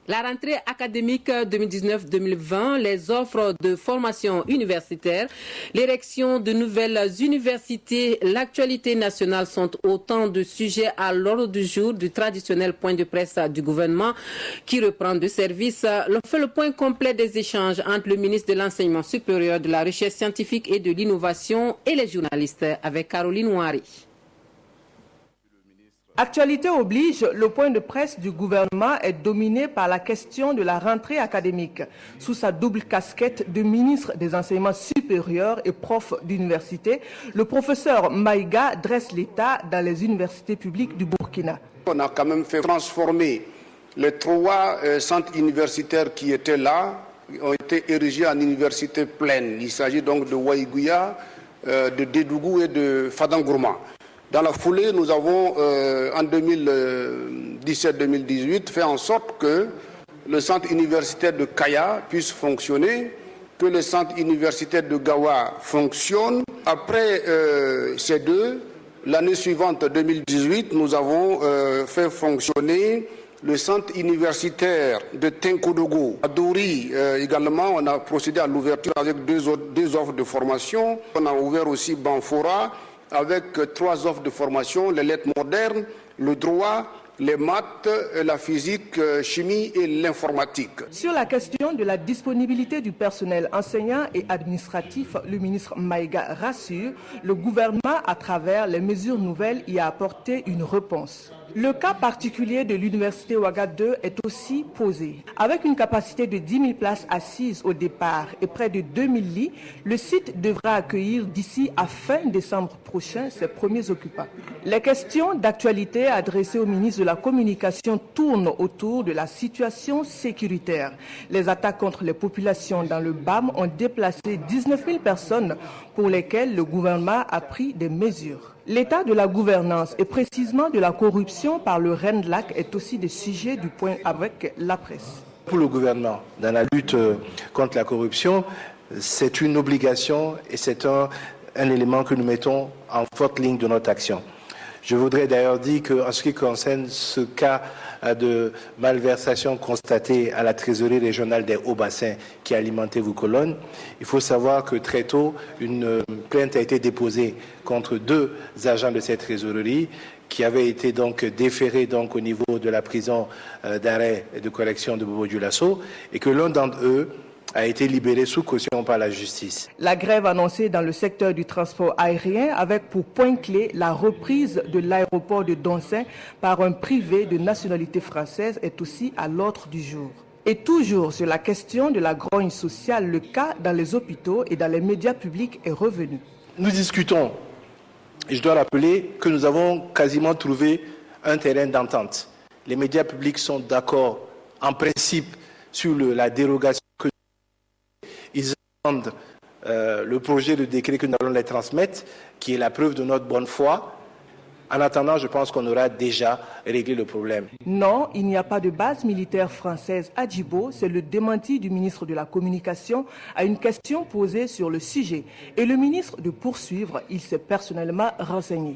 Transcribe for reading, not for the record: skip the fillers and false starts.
La rentrée académique 2019-2020, les offres de formation universitaire, l'érection de nouvelles universités, l'actualité nationale sont autant de sujets à l'ordre du jour du traditionnel point de presse du gouvernement qui reprend de service. On fait le point complet des échanges entre le ministre de l'Enseignement supérieur, de la Recherche scientifique et de l'Innovation et les journalistes avec Caroline Ouari. Actualité oblige, le point de presse du gouvernement est dominé par la question de la rentrée académique. Sous sa double casquette de ministre des Enseignements supérieurs et prof d'université, le professeur Maïga dresse l'État dans les universités publiques du Burkina. On a quand même fait transformer les 3 centres universitaires qui étaient là, ont été érigés en universités pleines. Il s'agit donc de Waïgouya, de Dédougou et de Fadangourma. Dans la foulée, nous avons, en 2017-2018, fait en sorte que le centre universitaire de Kaya puisse fonctionner, que le centre universitaire de Gawa fonctionne. Après ces deux, l'année suivante, 2018, nous avons fait fonctionner le centre universitaire de Tenkodogo. À Douri, également, on a procédé à l'ouverture avec deux offres de formation. On a ouvert aussi Banfora, avec 3 offres de formation, les lettres modernes, le droit, les maths, la physique, chimie et l'informatique. Sur la question de la disponibilité du personnel enseignant et administratif, le ministre Maïga rassure, le gouvernement, à travers les mesures nouvelles, y a apporté une réponse. Le cas particulier de l'université Ouaga 2 est aussi posé. Avec une capacité de 10 000 places assises au départ et près de 2 000 lits, le site devra accueillir d'ici à fin décembre prochain ses premiers occupants. Les questions d'actualité adressées au ministre de la Communication tournent autour de la situation sécuritaire. Les attaques contre les populations dans le BAM ont déplacé 19 000 personnes pour lesquelles le gouvernement a pris des mesures. L'état de la gouvernance et précisément de la corruption par le RENDLAC est aussi des sujets du point avec la presse. Pour le gouvernement, dans la lutte contre la corruption, c'est une obligation et c'est un élément que nous mettons en forte ligne de notre action. Je voudrais d'ailleurs dire qu'en ce qui concerne ce cas de malversation constatée à la trésorerie régionale des Hauts-Bassins qui alimentait vos colonnes, il faut savoir que très tôt, une plainte a été déposée contre 2 agents de cette trésorerie qui avaient été donc déférés donc au niveau de la prison d'arrêt et de correction de Bobo-Dioulasso et que l'un d'entre eux a été libéré sous caution par la justice. La grève annoncée dans le secteur du transport aérien avec pour point clé la reprise de l'aéroport de Doncin par un privé de nationalité française est aussi à l'ordre du jour. Et toujours sur la question de la grogne sociale, le cas dans les hôpitaux et dans les médias publics est revenu. Nous discutons, et je dois rappeler que nous avons quasiment trouvé un terrain d'entente. Les médias publics sont d'accord en principe sur la dérogation que ils attendent le projet de décret que nous allons les transmettre, qui est la preuve de notre bonne foi. En attendant, je pense qu'on aura déjà réglé le problème. Non, il n'y a pas de base militaire française à Djibo. C'est le démenti du ministre de la Communication à une question posée sur le sujet. Et le ministre de poursuivre, il s'est personnellement renseigné.